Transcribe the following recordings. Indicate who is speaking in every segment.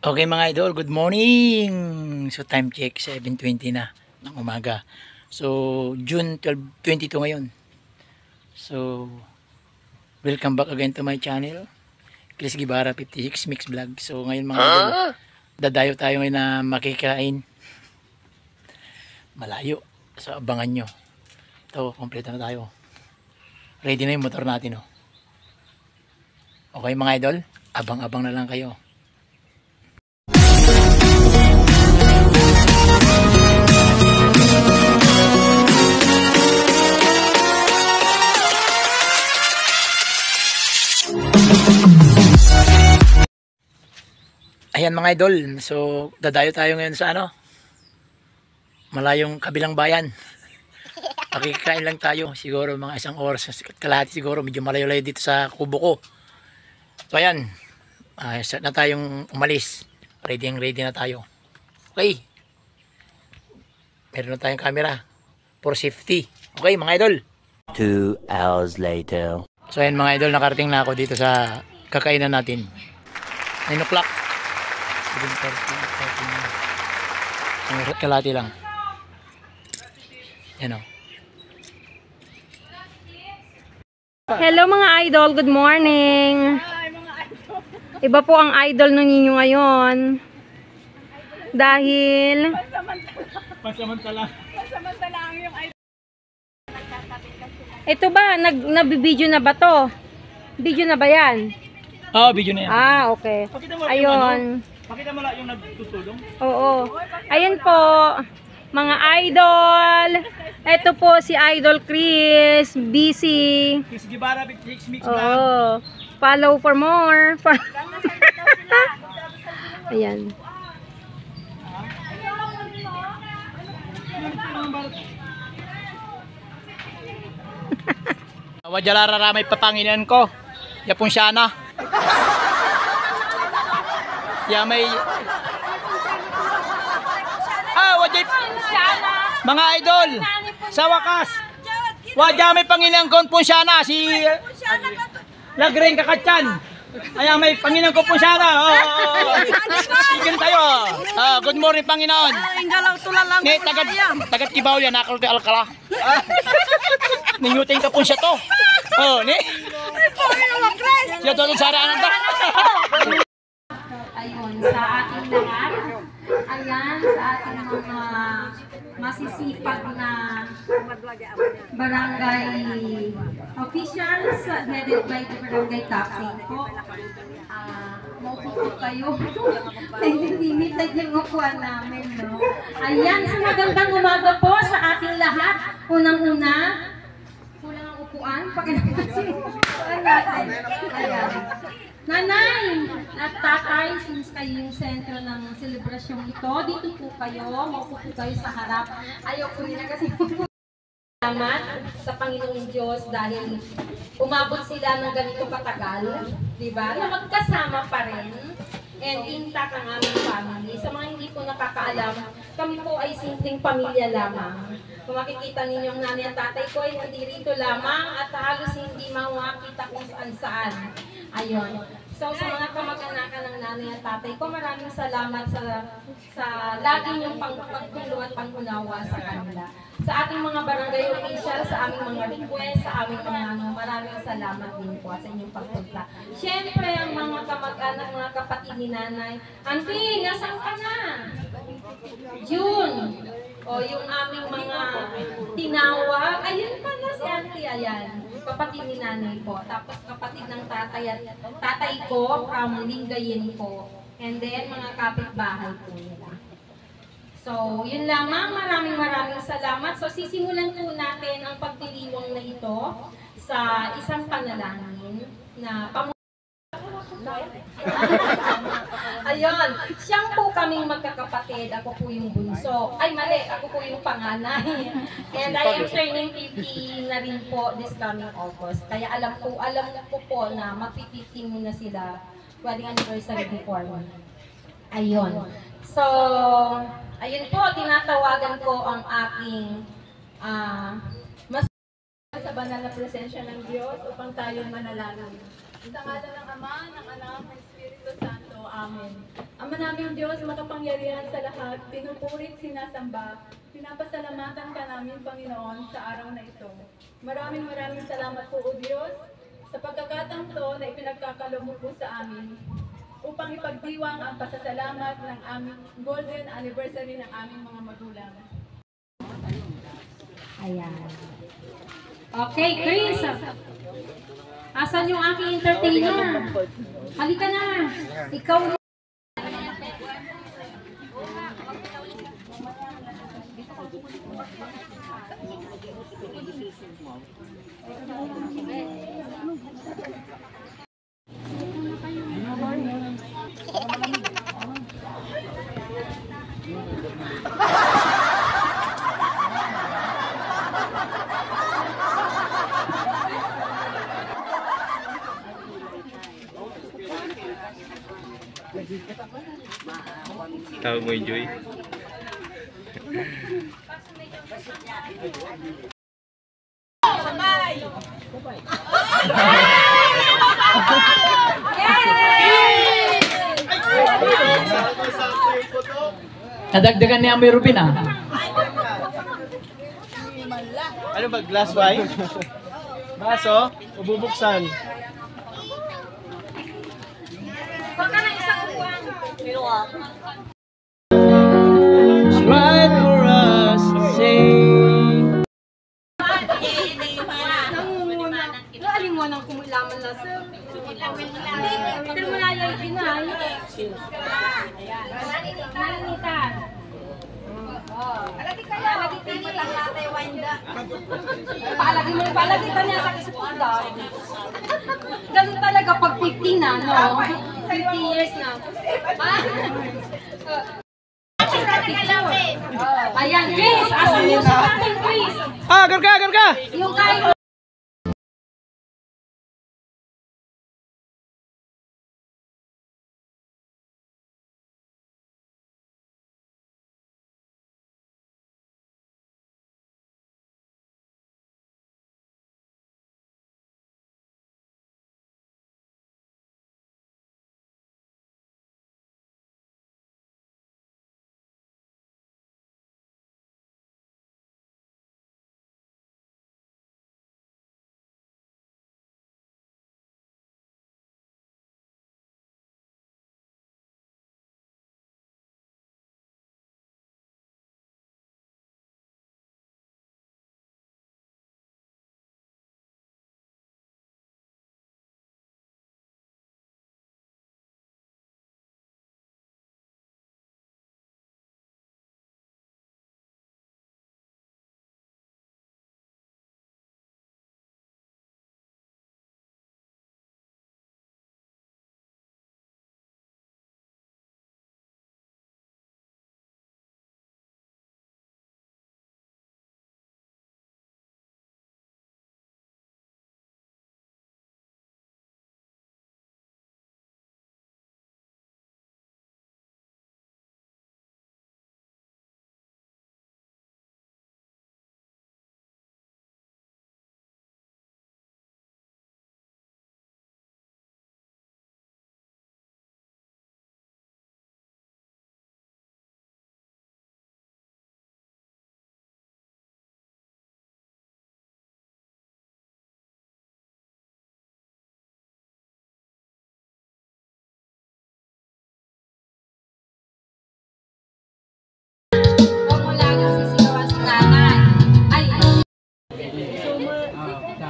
Speaker 1: Okay mga idol, good morning! So time check, 7:20 na ng umaga. So June 12, 22 ngayon. So welcome back again to my channel, Chris Guevara 56 Mix Vlog. So ngayon mga idol, dadayo tayo ngayon na makikain malayo. So abangan nyo. Ito, kompleto na tayo. Ready na yung motor natin, oh. Okay mga idol, abang-abang na lang kayo. Ayan mga idol, so dadayo tayo ngayon sa malayong kabilang bayan. Pakikain lang tayo, siguro mga isang oras, kalahati siguro, medyo malayo-layo dito sa kubo ko. So ayan, start na tayong umalis, ready na tayo. Okay, meron na tayong camera for safety. Okay mga idol.
Speaker 2: 2 hours later.
Speaker 1: So ayan mga idol, nakarating na ako dito sa kakainan natin. 9 o'clock. 7:30, kalahati lang. Yan o.
Speaker 3: Hello mga idol, good morning. Iba po ang idol ninyo ngayon. Dahil
Speaker 1: Pansamantala
Speaker 3: yung idol. Ito ba, nabibideo na ba to? Video na ba yan?
Speaker 1: Oo, video na yan.
Speaker 3: Okay.
Speaker 1: Pakita mo
Speaker 3: Ayun.
Speaker 1: Pakita mo lang yung nagtutulong.
Speaker 3: Oo. Ayun po, mga idol. Ito po si Idol Chris, busy.
Speaker 1: Chris Guevara 56 Mix Vlog.
Speaker 3: Oo. Follow for more. Ayan.
Speaker 1: Wajalara ramay papanginan ko. Yapon siya na. Ya may wajay mga idol. Sa wakas. Wajay may panginan ko po siya na si Lagreng Kakatyan. Ay may Panginoon ko po siya na. Igan tayo. Good morning Panginoon. Ni tagat Kibaw yan ako te Alcala. Ninyuting ka po siya to. Ni. Siya to sa raanan ta.
Speaker 3: Ayun, sa ating lahat. Ayan, sa ating mga masisipag na barangay officials headed by the barangay captain po. Maupo kayo. Limited yung upuan namin, no? Ayan, sa magandang umaga po sa ating lahat. Unang-una, kulang ang upuan. Pakinasin natin. Ayan. Nanay at tatay, since kayo yung sentro ng selebrasyong ito, dito po kayo, maupo po kayo sa harap. Ayaw po nila kasi salamat sa Panginoong Diyos dahil umabot sila ng ganito katagal, di ba? Na magkasama pa rin and intact ang aming family. Sa mga hindi po nakakaalam, kami po ay simpleng pamilya lamang. Kung makikita ninyo ang nanay at tatay ko ay hindi rito lamang at halos hindi makita kung saan-saan. Ayun. So sa mga kamag-anakan ng nanay at tatay ko, maraming salamat sa lagi niyong pagtulo at pangunawa sa kanila. Sa ating mga barangay official, sa aming mga request, sa aming mga maraming salamat din po sa inyong pagpunta. Siyempre, ang mga kamag-anak, mga kapatid ni nanay, Auntie, nasaan ka na? June. O yung aming mga tinawag, ayun pala si Auntie, ayan. Kapatid ni nanay po. Tapos kapatid ng tatay ko from Lingayen po. And then mga kapitbahay po nila. So, yun lamang. Maraming salamat. So, sisimulan po natin ang pagdiriwang na ito sa isang panalangin na ayun, siyang po kaming magkakapatid. Ako po yung bunso. Ay, mali. Ako po yung panganay. And I am turning 50 na rin po this coming August. Kaya alam ko po na mag-50 muna sila. Wedding anniversary before me. Ayun. So, ayun po, tinatawagan ko ang aking sa banal na presensya ng Diyos upang tayo manalangin. Sa ngalan ng Ama, ng Anak, ng Espiritu Santo. Amen.
Speaker 4: Ama naming Diyos, makapangyarihan sa lahat, pinupurit, sinasamba, pinapasalamatan ka namin, Panginoon, sa araw na ito. Maraming salamat po, O Diyos, sa pagkakataon to na ipinagkakaloob mo po sa amin upang ipagdiwang ang pasasalamat ng aming golden anniversary ng aming mga magulang.
Speaker 3: Ayan. Okay, Chris. Asan yung aking entertainer? Halika na. Ikaw na.
Speaker 5: Tawag mo yung Joy.
Speaker 1: Nadagdagan niya ang Rubin ah.
Speaker 5: Ano ba? Glass wine? Baso? O bubuksan?
Speaker 1: It's right for us to sing.
Speaker 3: Aling mo nang kumulaman na sir. Pero malayay din ay. Malinitan. Palagi kaya, lagi timot ang latay wanda. Palagi ka niya sa kisipunda. Ganun talaga pag 50 na, no? 50 years na. Ayan, Chris! Asan yung sa akin, Chris?
Speaker 1: Ah, garga, garga!
Speaker 3: Yung kain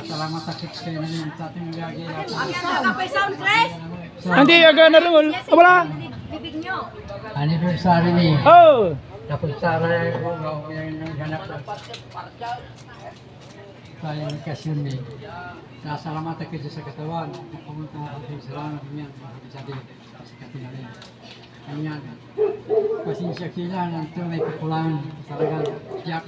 Speaker 6: Salamat sa kids kayo namin sa ating gagawin.
Speaker 1: Hindi, aga na rin. Wala.
Speaker 6: Anniversary ni.
Speaker 1: Oh!
Speaker 6: Tapos Sara yung naghanap sa invitation ni. Salamat sa kids sa katawan. Pumunta ang salamat niya. Sa katinalin. Ganyan. Pasensya kila ng ito may kakulangan. Talagang tiyak.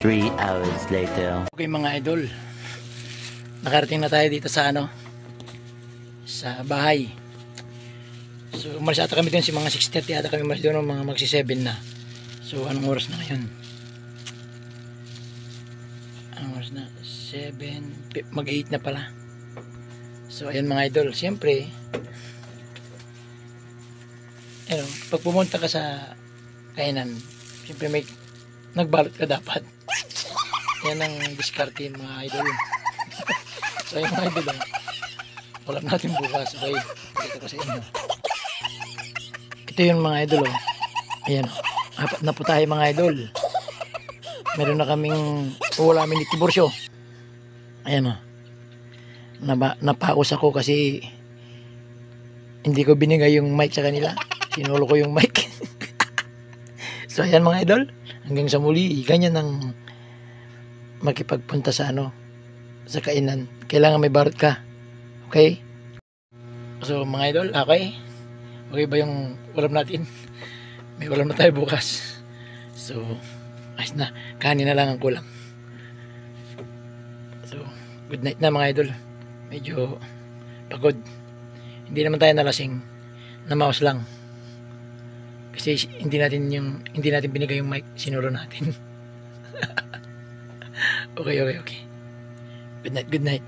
Speaker 2: 3 hours later.
Speaker 1: Okay mga idol, nakarating na tayo dito sa sa bahay. So umalis ata kami dun si mga 6:30 ata kami umalis dun, mga magsi 7 na. So anong oras na ngayon? Anong oras na? 7, mag-8 na pala. So ayan mga idol, siyempre pag pumunta ka sa kainan, siyempre may nagbalot ka dapat. Yan ang diskarte mga idol. So ayun mga idol, ulam natin bukas. Okay, pakita ko sa inyo. Ito yung mga idol. Ayan, 4 na po tayo mga idol. Meron na kaming ulamin ni Tiburcio. Ayan napaus ako kasi hindi ko binigay yung mic sa kanila. Sinulo ko yung mic. So ayan mga idol, hanggang sa muli, ganyan ang makipagpunta sa sa kainan. Kailangan may barot ka. Okay? So mga idol, okay? Okay ba yung ulam natin? May ulam na tayo bukas. So ayos na, kanin na lang ang kulang. So good night na mga idol. Medyo pagod. Hindi naman tayo nalasing, namaos lang. Kasi hindi natin binigay yung mic, sinuro natin. Okay. Good night.